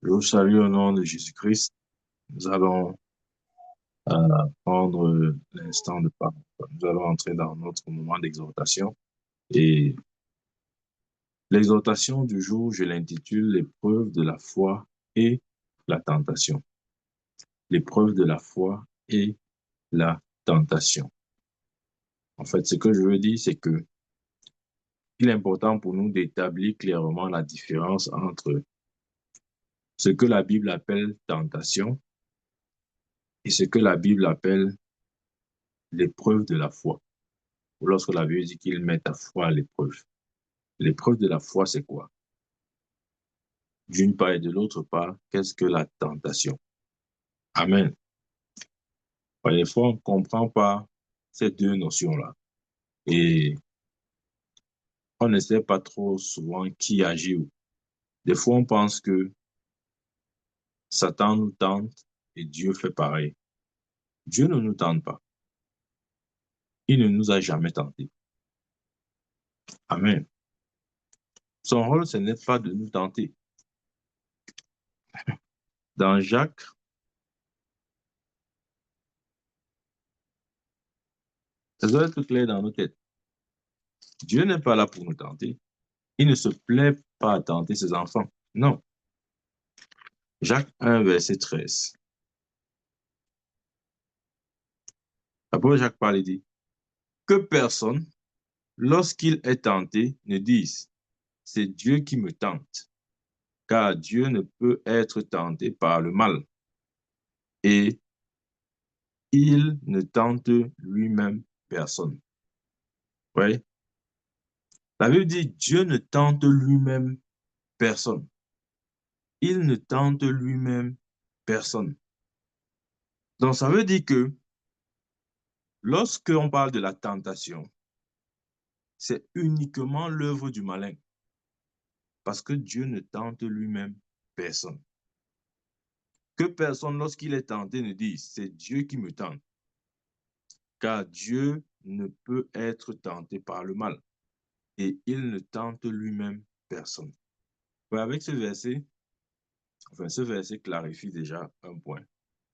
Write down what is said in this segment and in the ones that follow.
Je vous salue au nom de Jésus-Christ. Nous allons prendre l'instant de parole. Nous allons entrer dans notre moment d'exhortation. Et l'exhortation du jour, je l'intitule l'épreuve de la foi et la tentation. L'épreuve de la foi et la tentation. En fait, ce que je veux dire, c'est que il est important pour nous d'établir clairement la différence entre ce que la Bible appelle tentation et ce que la Bible appelle l'épreuve de la foi. Ou lorsque la Bible dit qu'il met ta foi à l'épreuve. L'épreuve de la foi, c'est quoi? D'une part et de l'autre part, qu'est-ce que la tentation? Amen. Des fois, on ne comprend pas ces deux notions-là. Et on ne sait pas trop souvent qui agit où. Des fois, on pense que Satan nous tente et Dieu fait pareil. Dieu ne nous tente pas. Il ne nous a jamais tentés. Amen. Son rôle, ce n'est pas de nous tenter. Dans Jacques, ça doit être clair dans nos têtes. Dieu n'est pas là pour nous tenter. Il ne se plaît pas à tenter ses enfants. Non. Jacques 1, verset 13. Après, Jacques parle et dit que personne, lorsqu'il est tenté, ne dise c'est Dieu qui me tente, car Dieu ne peut être tenté par le mal. Et il ne tente lui-même personne. Oui. La Bible dit Dieu ne tente lui-même personne. Il ne tente lui-même personne. Donc, ça veut dire que lorsqu'on parle de la tentation, c'est uniquement l'œuvre du malin. Parce que Dieu ne tente lui-même personne. Que personne, lorsqu'il est tenté, ne dise, c'est Dieu qui me tente. Car Dieu ne peut être tenté par le mal. Et il ne tente lui-même personne. Ouais, avec ce verset clarifie déjà un point.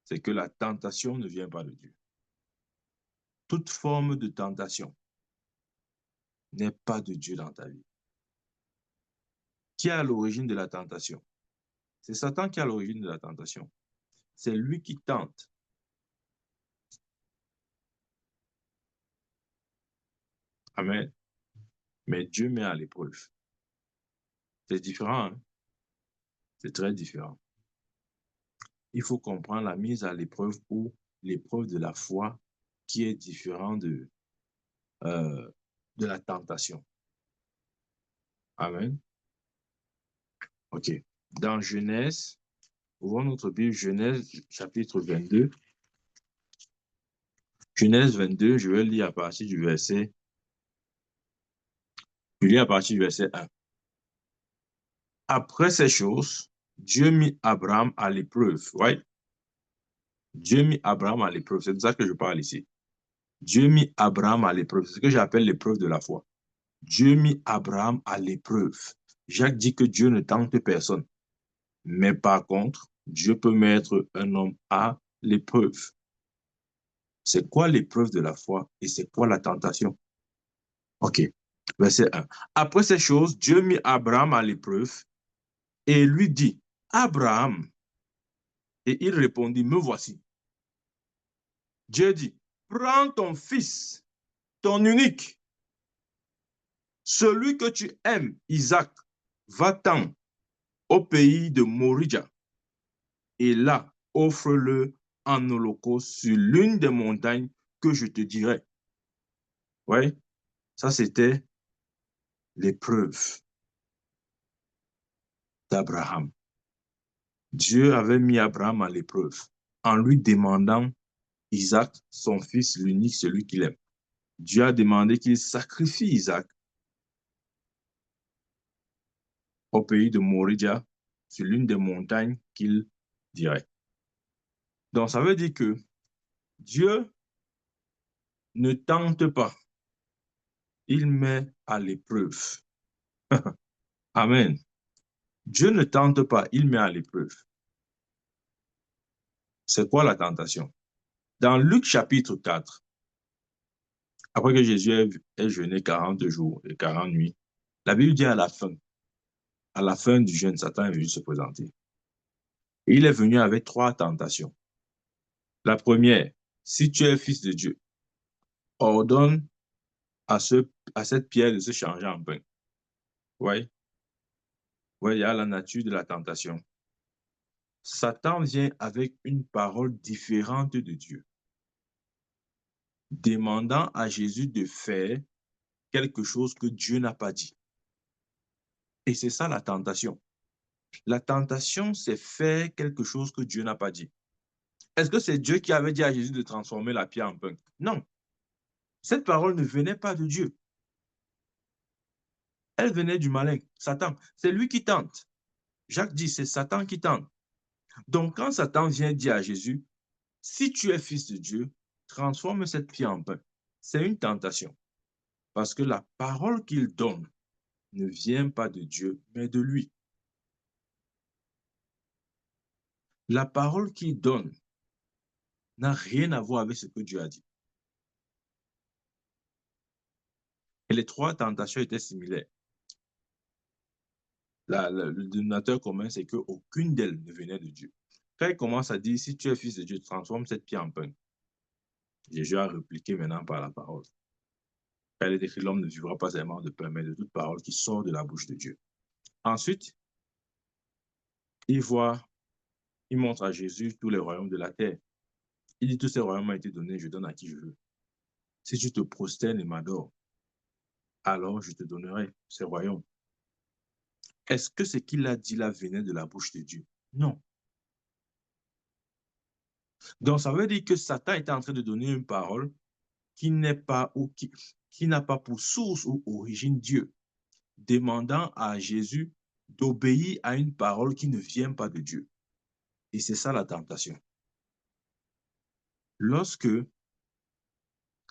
C'est que la tentation ne vient pas de Dieu. Toute forme de tentation n'est pas de Dieu dans ta vie. Qui est à l'origine de la tentation? C'est Satan qui est à l'origine de la tentation. C'est lui qui tente. Amen. Mais Dieu met à l'épreuve. C'est différent, hein? C'est très différent. Il faut comprendre la mise à l'épreuve ou l'épreuve de la foi qui est différent de la tentation. Amen. OK. Dans Genèse, ouvrons notre Bible, Genèse chapitre 22. Genèse 22, je vais lire à partir du verset. Je lis à partir du verset 1. Après ces choses, Dieu mit Abraham à l'épreuve. Ouais. Dieu mit Abraham à l'épreuve. C'est de ça que je parle ici. Dieu mit Abraham à l'épreuve. C'est ce que j'appelle l'épreuve de la foi. Dieu mit Abraham à l'épreuve. Jacques dit que Dieu ne tente personne. Mais par contre, Dieu peut mettre un homme à l'épreuve. C'est quoi l'épreuve de la foi et c'est quoi la tentation? OK. Verset 1. Après ces choses, Dieu mit Abraham à l'épreuve et lui dit, Abraham. Et il répondit, me voici. Dieu dit, prends ton fils, ton unique, celui que tu aimes, Isaac, va-t'en au pays de Moria et là, offre-le en holocauste sur l'une des montagnes que je te dirai. Oui, ça c'était l'épreuve d'Abraham. Dieu avait mis Abraham à l'épreuve en lui demandant Isaac, son fils, l'unique, celui qu'il aime. Dieu a demandé qu'il sacrifie Isaac au pays de Moria sur l'une des montagnes qu'il dirait. Donc, ça veut dire que Dieu ne tente pas, il met à l'épreuve. Amen. Dieu ne tente pas, il met à l'épreuve. C'est quoi la tentation? Dans Luc chapitre 4, après que Jésus ait jeûné 40 jours et 40 nuits, la Bible dit à la fin du jeûne, Satan est venu se présenter. Et il est venu avec 3 tentations. La première, si tu es fils de Dieu, ordonne à cette pierre de se changer en pain. Oui, il y a la nature de la tentation. Satan vient avec une parole différente de Dieu, demandant à Jésus de faire quelque chose que Dieu n'a pas dit. Et c'est ça la tentation. La tentation, c'est faire quelque chose que Dieu n'a pas dit. Est-ce que c'est Dieu qui avait dit à Jésus de transformer la pierre en pain? Non. Cette parole ne venait pas de Dieu. Elle venait du malin, Satan. C'est lui qui tente. Jacques dit, c'est Satan qui tente. Donc, quand Satan vient dire à Jésus, si tu es fils de Dieu, transforme cette pierre en pain. C'est une tentation. Parce que la parole qu'il donne ne vient pas de Dieu, mais de lui. La parole qu'il donne n'a rien à voir avec ce que Dieu a dit. Et les 3 tentations étaient similaires. Le dénominateur commun, c'est qu'aucune d'elles ne venait de Dieu. Quand il commence à dire, si tu es fils de Dieu, transforme cette pierre en pain. Jésus a répliqué maintenant par la parole. Elle est écrit, l'homme ne vivra pas seulement de pain, mais de toute parole qui sort de la bouche de Dieu. Ensuite, il montre à Jésus tous les royaumes de la terre. Il dit, tous ces royaumes ont été donnés, je donne à qui je veux. Si tu te prosternes et m'adores, alors je te donnerai ces royaumes. Est-ce que ce qu'il a dit là venait de la bouche de Dieu? Non. Donc, ça veut dire que Satan était en train de donner une parole qui n'est pas ou qui n'a pas pour source ou origine Dieu, demandant à Jésus d'obéir à une parole qui ne vient pas de Dieu. Et c'est ça la tentation. Lorsque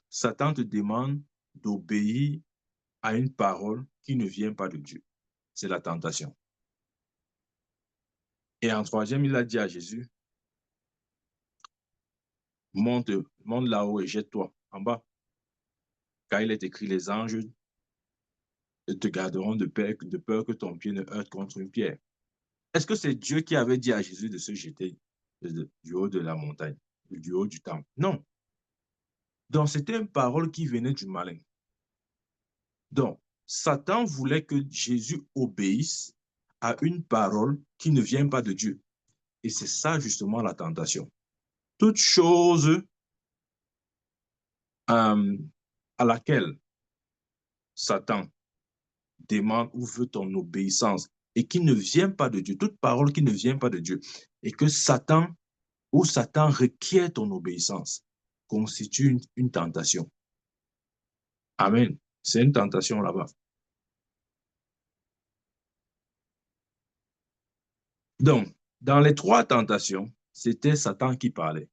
Satan te demande d'obéir à une parole qui ne vient pas de Dieu, c'est la tentation. Et en troisième, il a dit à Jésus, monte là-haut et jette-toi en bas. Car il est écrit, les anges te garderont de peur que ton pied ne heurte contre une pierre. Est-ce que c'est Dieu qui avait dit à Jésus de se jeter du haut de la montagne, du haut du temple? Non. Donc, c'était une parole qui venait du malin. Donc, Satan voulait que Jésus obéisse à une parole qui ne vient pas de Dieu. Et c'est ça, justement, la tentation. Toute chose à laquelle Satan demande ou veut ton obéissance et qui ne vient pas de Dieu, toute parole qui ne vient pas de Dieu, et que Satan requiert ton obéissance, constitue une tentation. Amen. C'est une tentation là-bas. Donc, dans les 3 tentations, c'était Satan qui parlait,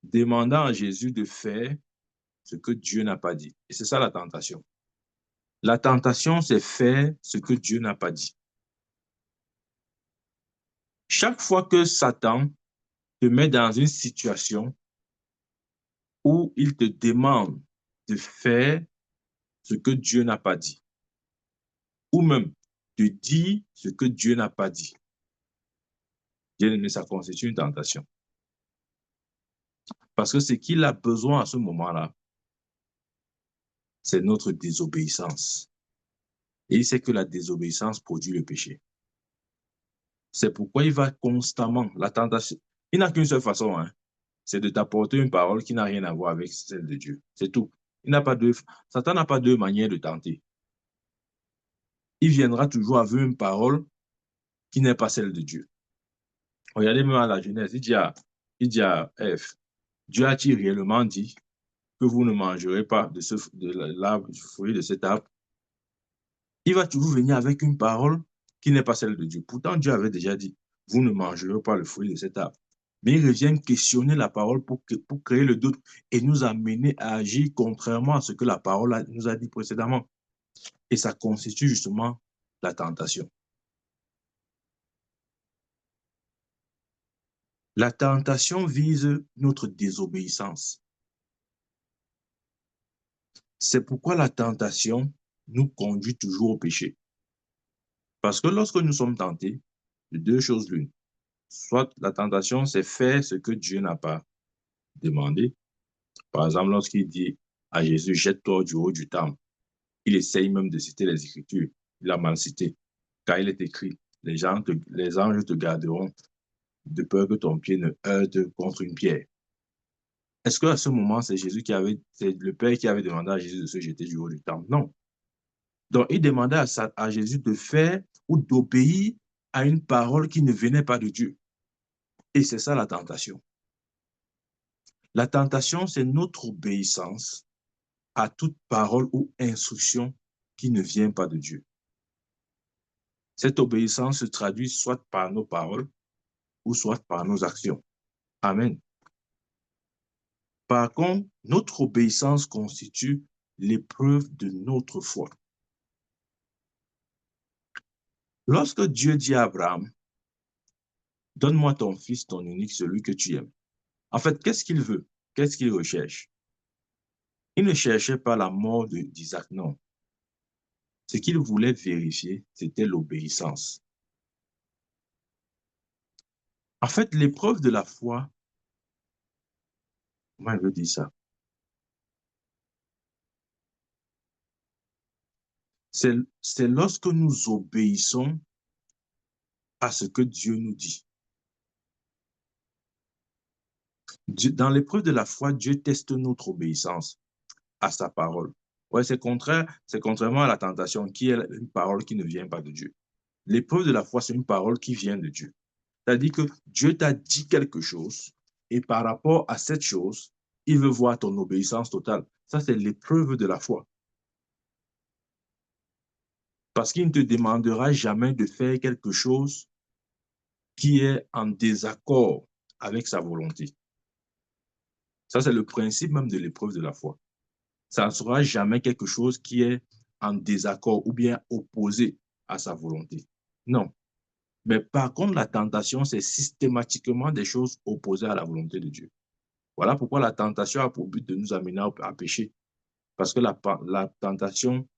demandant à Jésus de faire ce que Dieu n'a pas dit. Et c'est ça la tentation. La tentation, c'est faire ce que Dieu n'a pas dit. Chaque fois que Satan te met dans une situation où il te demande de faire ce que Dieu n'a pas dit, ou même de dire ce que Dieu n'a pas dit, bien aimé, ça constitue une tentation. Parce que ce qu'il a besoin à ce moment-là, c'est notre désobéissance. Et il sait que la désobéissance produit le péché. C'est pourquoi il va constamment, la tentation, il n'a qu'une seule façon, hein, c'est de t'apporter une parole qui n'a rien à voir avec celle de Dieu. C'est tout. Satan n'a pas 2 manières de tenter. Il viendra toujours avec une parole qui n'est pas celle de Dieu. Regardez même à la Genèse, il dit à Ève, Dieu a-t-il réellement dit que vous ne mangerez pas de l'arbre, du fruit de cet arbre? Il va toujours venir avec une parole qui n'est pas celle de Dieu. Pourtant, Dieu avait déjà dit, vous ne mangerez pas le fruit de cet arbre. Mais il revient questionner la parole pour créer le doute et nous amener à agir contrairement à ce que la parole nous a dit précédemment. Et ça constitue justement la tentation. La tentation vise notre désobéissance. C'est pourquoi la tentation nous conduit toujours au péché. Parce que lorsque nous sommes tentés, de deux choses l'une. Soit la tentation, c'est faire ce que Dieu n'a pas demandé. Par exemple, lorsqu'il dit à Jésus, jette-toi du haut du temple, il essaye même de citer les Écritures. Il a mal cité. Car il est écrit, les anges te garderont de peur que ton pied ne heurte contre une pierre. Est-ce qu'à ce moment, c'est le Père qui avait demandé à Jésus de se jeter du haut du temple? Non. Donc, il demandait à Jésus de faire ou d'obéir à une parole qui ne venait pas de Dieu. Et c'est ça la tentation. La tentation, c'est notre obéissance à toute parole ou instruction qui ne vient pas de Dieu. Cette obéissance se traduit soit par nos paroles ou soit par nos actions. Amen. Par contre, notre obéissance constitue l'épreuve de notre foi. Lorsque Dieu dit à Abraham, donne-moi ton fils, ton unique, celui que tu aimes. En fait, qu'est-ce qu'il veut? Qu'est-ce qu'il recherche? Il ne cherchait pas la mort d'Isaac, non. Ce qu'il voulait vérifier, c'était l'obéissance. En fait, l'épreuve de la foi, comment je veux dire ça? C'est lorsque nous obéissons à ce que Dieu nous dit. Dans l'épreuve de la foi, Dieu teste notre obéissance à sa parole. Ouais, c'est contrairement à la tentation, qui est une parole qui ne vient pas de Dieu. L'épreuve de la foi, c'est une parole qui vient de Dieu. C'est-à-dire que Dieu t'a dit quelque chose et par rapport à cette chose, il veut voir ton obéissance totale. Ça, c'est l'épreuve de la foi. Parce qu'il ne te demandera jamais de faire quelque chose qui est en désaccord avec sa volonté. Ça, c'est le principe même de l'épreuve de la foi. Ça ne sera jamais quelque chose qui est en désaccord ou bien opposé à sa volonté. Non. Mais par contre, la tentation, c'est systématiquement des choses opposées à la volonté de Dieu. Voilà pourquoi la tentation a pour but de nous amener à pécher. Parce que la tentation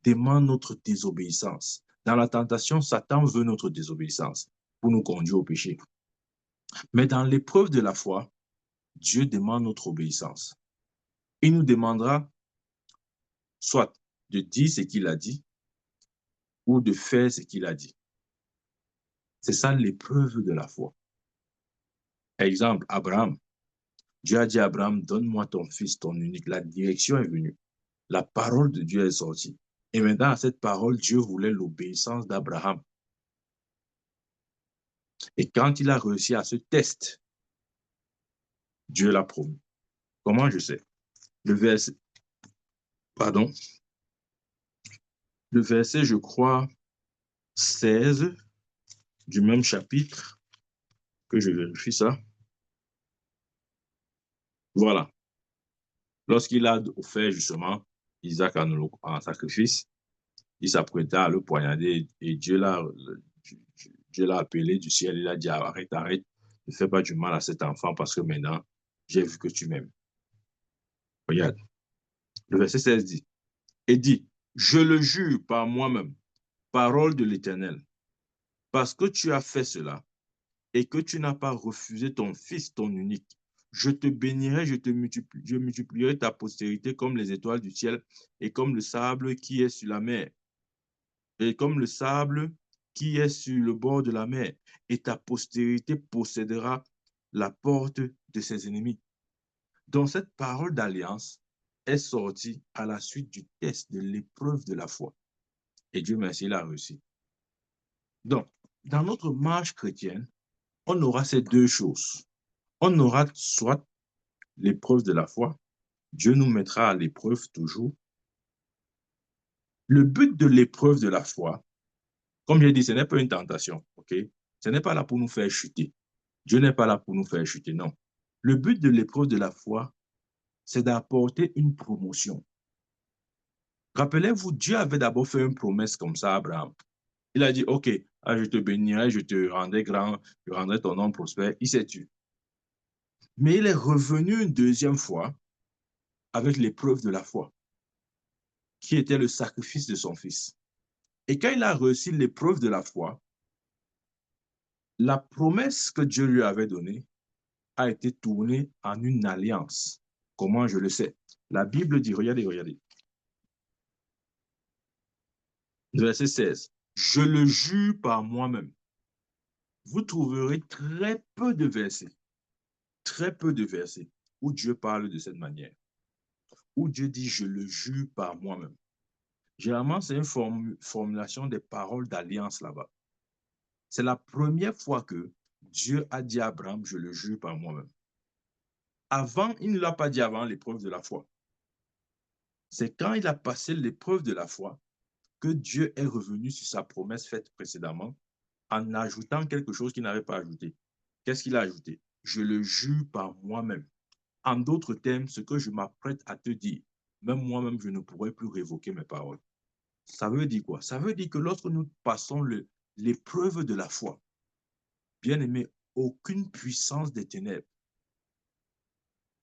demande notre désobéissance. Dans la tentation, Satan veut notre désobéissance pour nous conduire au péché. Mais dans l'épreuve de la foi, Dieu demande notre obéissance. Il nous demandera soit de dire ce qu'il a dit ou de faire ce qu'il a dit. C'est ça l'épreuve de la foi. Exemple, Abraham. Dieu a dit à Abraham, donne-moi ton fils, ton unique. La direction est venue. La parole de Dieu est sortie. Et maintenant, à cette parole, Dieu voulait l'obéissance d'Abraham. Et quand il a réussi à ce test, Dieu l'a promis. Comment je sais? Le verset, pardon, le verset, je crois, 16 du même chapitre, que je vérifie ça. Voilà. Lorsqu'il a offert justement Isaac en sacrifice, il s'apprêta à le poignarder et Dieu l'a appelé du ciel. Il a dit, arrête, arrête, ne fais pas du mal à cet enfant parce que maintenant, j'ai vu que tu m'aimes. Regarde, le verset 16 dit, et dit, je le jure par moi-même, parole de l'Éternel, parce que tu as fait cela et que tu n'as pas refusé ton fils, ton unique. Je te bénirai, je multiplierai ta postérité comme les étoiles du ciel et comme le sable qui est sur la mer. Et comme le sable qui est sur le bord de la mer. Et ta postérité possédera la porte de ses ennemis. Donc cette parole d'alliance est sortie à la suite du test de l'épreuve de la foi. Et Dieu merci, il a réussi. Donc, dans notre marche chrétienne, on aura ces deux choses. On aura soit l'épreuve de la foi, Dieu nous mettra à l'épreuve toujours. Le but de l'épreuve de la foi, comme j'ai dit, ce n'est pas une tentation, ok? Ce n'est pas là pour nous faire chuter. Dieu n'est pas là pour nous faire chuter, non. Le but de l'épreuve de la foi, c'est d'apporter une promotion. Rappelez-vous, Dieu avait d'abord fait une promesse comme ça à Abraham. Il a dit, OK, je te bénirai, je te rendrai grand, je rendrai ton nom prospère. Il s'est tu. Mais il est revenu une deuxième fois avec l'épreuve de la foi, qui était le sacrifice de son fils. Et quand il a reçu l'épreuve de la foi, la promesse que Dieu lui avait donnée a été tournée en une alliance. Comment je le sais? La Bible dit, regardez, regardez. Verset 16. Je le jure par moi-même. Vous trouverez très peu de versets où Dieu parle de cette manière, où Dieu dit, je le jure par moi-même. Généralement, c'est une formulation des paroles d'alliance là-bas. C'est la première fois que Dieu a dit à Abraham, je le jure par moi-même. Avant, il ne l'a pas dit avant l'épreuve de la foi. C'est quand il a passé l'épreuve de la foi que Dieu est revenu sur sa promesse faite précédemment en ajoutant quelque chose qu'il n'avait pas ajouté. Qu'est-ce qu'il a ajouté? Je le jure par moi-même. En d'autres termes, ce que je m'apprête à te dire, même moi-même, je ne pourrais plus révoquer mes paroles. Ça veut dire quoi? Ça veut dire que lorsque nous passons l'épreuve de la foi, bien aimé, aucune puissance des ténèbres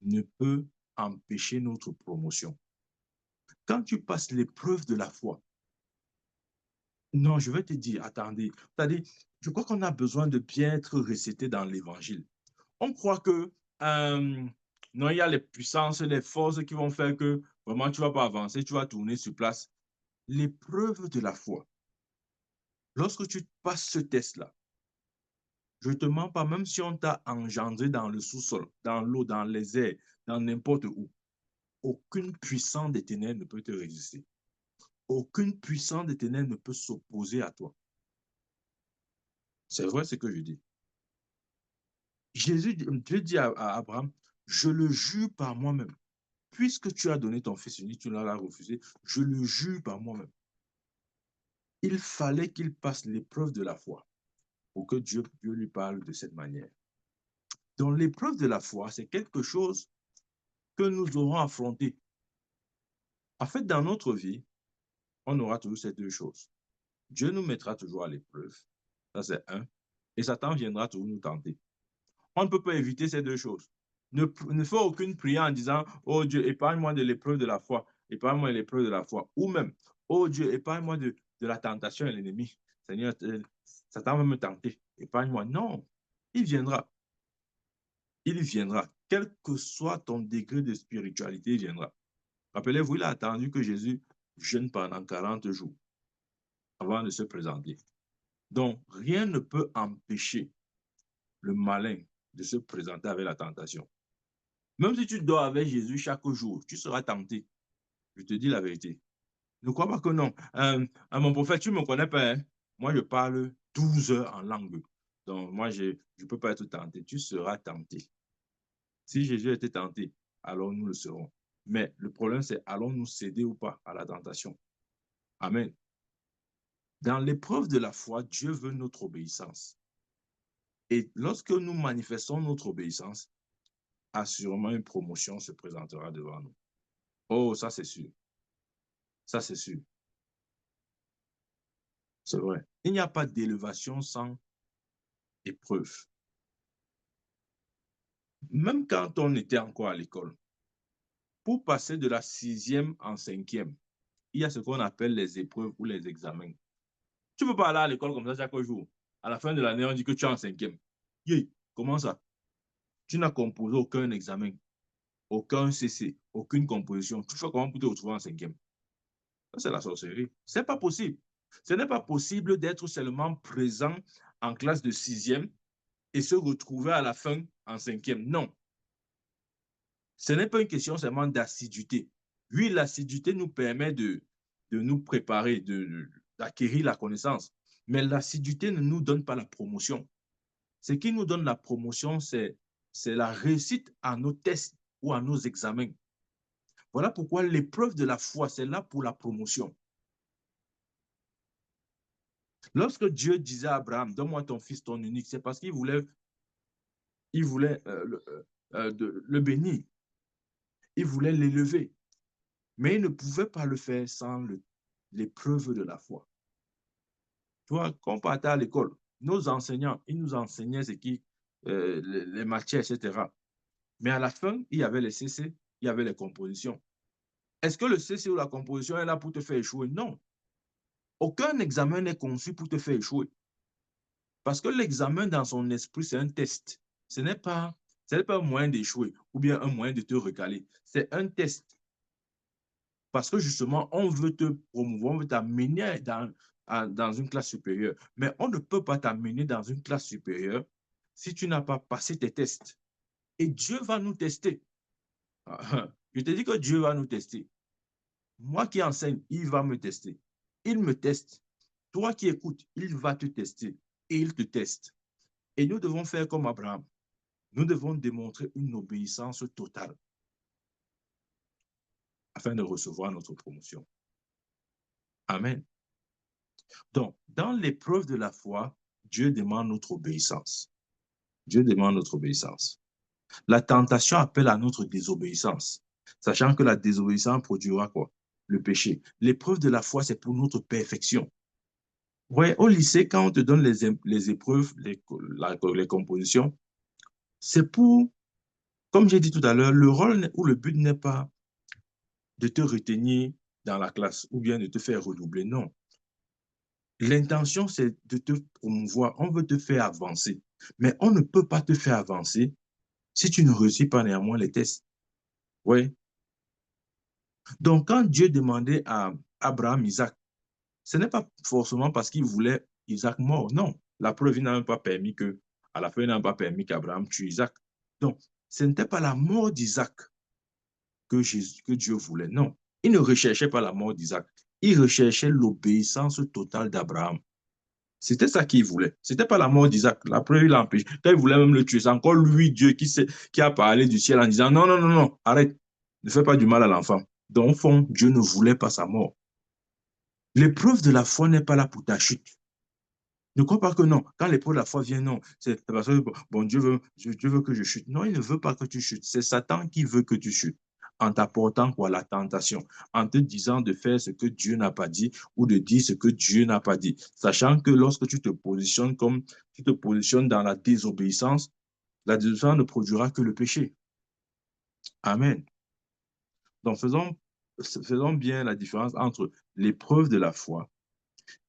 ne peut empêcher notre promotion. Quand tu passes l'épreuve de la foi, non, je vais te dire, attendez, c'est-à-dire, je crois qu'on a besoin de bien être récité dans l'évangile. On croit que non, il y a les puissances, les forces qui vont faire que vraiment tu ne vas pas avancer, tu vas tourner sur place. L'épreuve de la foi, lorsque tu passes ce test-là, je ne te mens pas, même si on t'a engendré dans le sous-sol, dans l'eau, dans les airs, dans n'importe où, aucune puissance des ténèbres ne peut te résister. Aucune puissance des ténèbres ne peut s'opposer à toi. C'est vrai ce que je dis. Dieu dit à Abraham, je le jure par moi-même. Puisque tu as donné ton fils unique, tu l'as refusé, je le jure par moi-même. Il fallait qu'il passe l'épreuve de la foi pour que Dieu lui parle de cette manière. Donc l'épreuve de la foi, c'est quelque chose que nous aurons affronté. En fait, dans notre vie, on aura toujours ces deux choses. Dieu nous mettra toujours à l'épreuve. Ça, c'est un. Et Satan viendra toujours nous tenter. On ne peut pas éviter ces deux choses. Ne fais aucune prière en disant, oh Dieu, épargne-moi de l'épreuve de la foi. Épargne-moi de l'épreuve de la foi. Ou même, oh Dieu, épargne-moi de la tentation et l'ennemi. Seigneur, Satan va me tenter. Épargne-moi. Non, il viendra. Il viendra. Quel que soit ton degré de spiritualité, il viendra. Rappelez-vous, il a attendu que Jésus jeûne pendant 40 jours avant de se présenter. Donc, rien ne peut empêcher le malin de se présenter avec la tentation. Même si tu dors avec Jésus chaque jour, tu seras tenté. Je te dis la vérité. Ne crois pas que non. Mon prophète, tu ne me connais pas. Hein? Moi, je parle 12 heures en langue. Donc, moi, je ne peux pas être tenté. Tu seras tenté. Si Jésus était tenté, alors nous le serons. Mais le problème, c'est allons-nous céder ou pas à la tentation? Amen. Dans l'épreuve de la foi, Dieu veut notre obéissance. Et lorsque nous manifestons notre obéissance, assurément une promotion se présentera devant nous. Oh, ça c'est sûr. Ça c'est sûr. C'est vrai. Il n'y a pas d'élévation sans épreuve. Même quand on était encore à l'école, pour passer de la sixième en cinquième, il y a ce qu'on appelle les épreuves ou les examens. Tu ne peux pas aller à l'école comme ça chaque jour. À la fin de l'année, on dit que tu es en cinquième. Yeah, comment ça? Tu n'as composé aucun examen, aucun CC, aucune composition. Tu fais comment pour te retrouver en cinquième? Ça, c'est la sorcellerie. Ce n'est pas possible. Ce n'est pas possible d'être seulement présent en classe de sixième et se retrouver à la fin en cinquième. Non. Ce n'est pas une question seulement d'assiduité. Oui, l'assiduité nous permet de nous préparer, d'acquérir la connaissance. Mais l'assiduité ne nous donne pas la promotion. Ce qui nous donne la promotion, c'est la réussite à nos tests ou à nos examens. Voilà pourquoi l'épreuve de la foi, c'est là pour la promotion. Lorsque Dieu disait à Abraham, donne-moi ton fils, ton unique, c'est parce qu'il voulait le bénir. Il voulait l'élever. Mais il ne pouvait pas le faire sans l'épreuve de la foi. Tu vois, quand on partait à l'école, nos enseignants, ils nous enseignaient les matières, etc. Mais à la fin, il y avait les CC, il y avait les compositions. Est-ce que le CC ou la composition est là pour te faire échouer? Non. Aucun examen n'est conçu pour te faire échouer. Parce que l'examen, dans son esprit, c'est un test. Ce n'est pas un moyen d'échouer ou bien un moyen de te recaler. C'est un test. Parce que justement, on veut te promouvoir, on veut t'amener dans une classe supérieure. Mais on ne peut pas t'amener dans une classe supérieure si tu n'as pas passé tes tests. Et Dieu va nous tester. Je te dis que Dieu va nous tester. Moi qui enseigne, il va me tester. Il me teste. Toi qui écoutes, il va te tester. Et il te teste. Et nous devons faire comme Abraham. Nous devons démontrer une obéissance totale afin de recevoir notre promotion. Amen. Donc, dans l'épreuve de la foi, Dieu demande notre obéissance. Dieu demande notre obéissance. La tentation appelle à notre désobéissance, sachant que la désobéissance produira quoi? Le péché. L'épreuve de la foi, c'est pour notre perfection. Ouais, au lycée, quand on te donne les épreuves, les compositions, c'est pour, comme j'ai dit tout à l'heure, le rôle ou le but n'est pas de te retenir dans la classe ou bien de te faire redoubler. Non. L'intention, c'est de te promouvoir. On veut te faire avancer. Mais on ne peut pas te faire avancer si tu ne réussis pas néanmoins les tests. Oui. Donc, quand Dieu demandait à Abraham Isaac, ce n'est pas forcément parce qu'il voulait Isaac mort. Non. La preuve, il n'a même pas permis que, à la fin, il n'a pas permis qu'Abraham tue Isaac. Donc, ce n'était pas la mort d'Isaac que Dieu voulait. Non. Il ne recherchait pas la mort d'Isaac. Il recherchait l'obéissance totale d'Abraham. C'était ça qu'il voulait. C'était pas la mort d'Isaac. La preuve, il l'a empêché. Quand il voulait même le tuer, c'est encore lui, Dieu, qui a parlé du ciel en disant non, non, non, non, arrête. Ne fais pas du mal à l'enfant. Donc, au fond, Dieu ne voulait pas sa mort. L'épreuve de la foi n'est pas là pour ta chute. Ne crois pas que non. Quand l'épreuve de la foi vient, non. C'est parce que bon, Dieu veut que je chute. Non, il ne veut pas que tu chutes. C'est Satan qui veut que tu chutes. En t'apportant quoi? La tentation. En te disant de faire ce que Dieu n'a pas dit ou de dire ce que Dieu n'a pas dit. Sachant que lorsque tu te positionnes dans la désobéissance ne produira que le péché. Amen. Donc, faisons bien la différence entre l'épreuve de la foi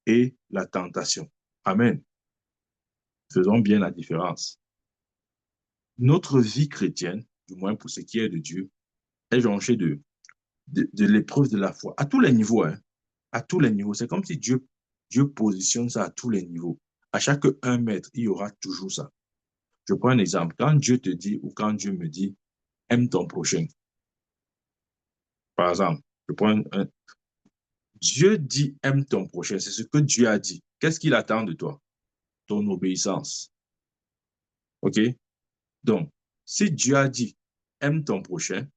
et la tentation. Amen. Faisons bien la différence. Notre vie chrétienne, du moins pour ce qui est de Dieu, est jonchée de l'épreuve de la foi, à tous les niveaux, hein, à tous les niveaux. C'est comme si Dieu positionne ça à tous les niveaux. À chaque 1 mètre, il y aura toujours ça. Je prends un exemple. Quand Dieu te dit ou quand Dieu me dit, aime ton prochain. Par exemple, Dieu dit, aime ton prochain. C'est ce que Dieu a dit. Qu'est-ce qu'il attend de toi? Ton obéissance. OK? Donc, si Dieu a dit, aime ton prochain,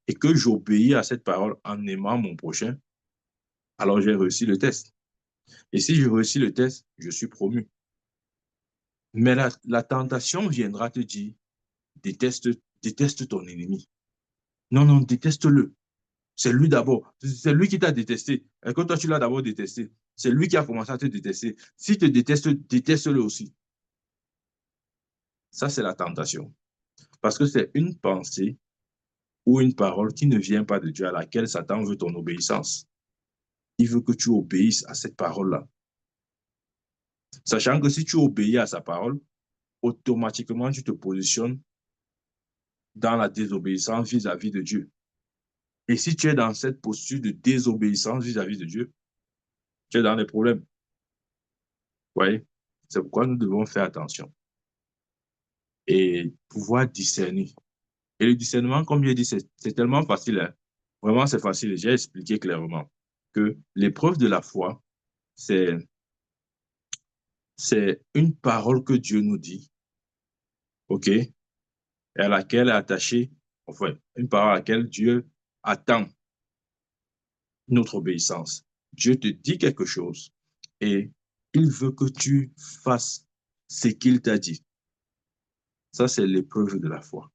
et que j'obéis à cette parole en aimant mon prochain, alors j'ai réussi le test. Et si je réussis le test, je suis promu. Mais la tentation viendra te dire, déteste ton ennemi. Non, non, déteste-le. C'est lui d'abord. C'est lui qui t'a détesté. Et que toi, tu l'as d'abord détesté. C'est lui qui a commencé à te détester. S'il te déteste, déteste-le aussi. Ça, c'est la tentation. Parce que c'est une pensée ou une parole qui ne vient pas de Dieu, à laquelle Satan veut ton obéissance. Il veut que tu obéisses à cette parole-là. Sachant que si tu obéis à sa parole, automatiquement, tu te positionnes dans la désobéissance vis-à-vis de Dieu. Et si tu es dans cette posture de désobéissance vis-à-vis de Dieu, tu es dans les problèmes. Vous voyez? C'est pourquoi nous devons faire attention et pouvoir discerner. Et le discernement, comme j'ai dit, c'est tellement facile. Hein? Vraiment, c'est facile. J'ai expliqué clairement que l'épreuve de la foi, c'est une parole que Dieu nous dit, OK? Et à laquelle est attachée, enfin, une parole à laquelle Dieu attend notre obéissance. Dieu te dit quelque chose et il veut que tu fasses ce qu'il t'a dit. Ça, c'est l'épreuve de la foi.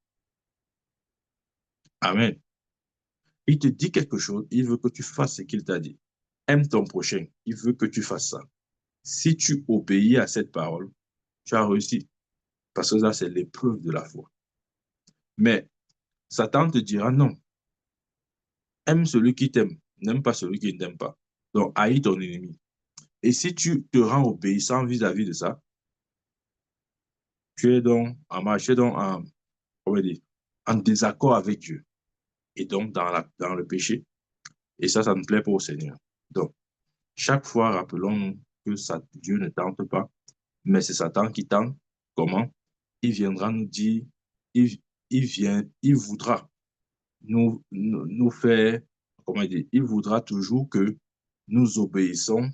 Amen. Il te dit quelque chose, il veut que tu fasses ce qu'il t'a dit. Aime ton prochain, il veut que tu fasses ça. Si tu obéis à cette parole, tu as réussi. Parce que ça, c'est l'épreuve de la foi. Mais Satan te dira non. Aime celui qui t'aime, n'aime pas celui qui ne t'aime pas. Donc, haïs ton ennemi. Et si tu te rends obéissant vis-à-vis de ça, tu es donc en marche, tu es donc en, comment dire, en désaccord avec Dieu. Et donc dans le péché. Et ça ne plaît pas au Seigneur. Donc, chaque fois, rappelons-nous que Dieu ne tente pas, mais c'est Satan qui tente. Comment? Il viendra nous dire, il voudra nous faire, comment dire, il voudra toujours que nous obéissons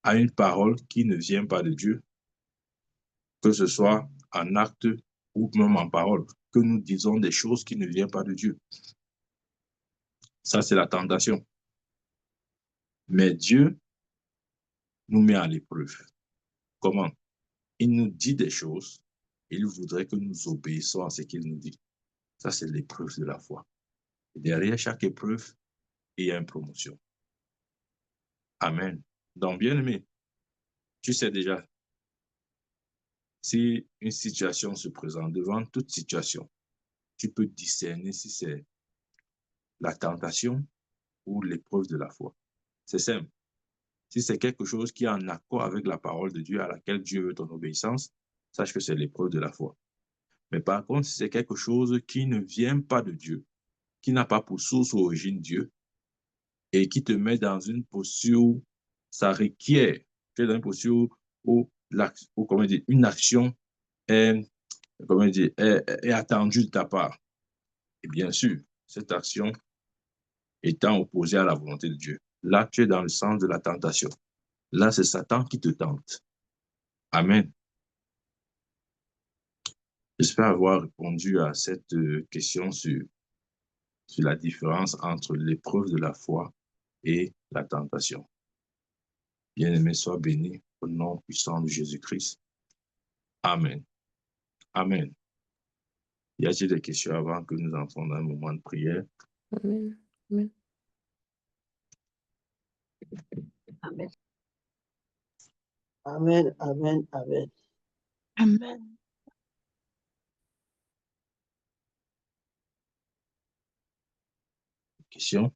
à une parole qui ne vient pas de Dieu, que ce soit en acte ou même en parole, que nous disons des choses qui ne viennent pas de Dieu. Ça, c'est la tentation. Mais Dieu nous met à l'épreuve. Comment? Il nous dit des choses, et il voudrait que nous obéissons à ce qu'il nous dit. Ça, c'est l'épreuve de la foi. Et derrière chaque épreuve, il y a une promotion. Amen. Donc, bien aimé, tu sais déjà, si une situation se présente, devant toute situation, tu peux discerner si c'est la tentation ou l'épreuve de la foi. C'est simple. Si c'est quelque chose qui est en accord avec la parole de Dieu à laquelle Dieu veut ton obéissance, sache que c'est l'épreuve de la foi. Mais par contre, si c'est quelque chose qui ne vient pas de Dieu, qui n'a pas pour source ou origine Dieu, et qui te met dans une posture où ça requiert, tu es dans une posture où, comment dire, une action est, comment dire, est attendue de ta part. Et bien sûr, cette action étant opposée à la volonté de Dieu. Là, tu es dans le sens de la tentation. Là, c'est Satan qui te tente. Amen. J'espère avoir répondu à cette question sur la différence entre l'épreuve de la foi et la tentation. Bien-aimé, sois béni au nom puissant de Jésus-Christ. Amen. Amen. Y a-t-il des questions avant que nous entrons dans un moment de prière? Amen. Amen. Amen. Amen. Amen. Amen. Amen. Questions?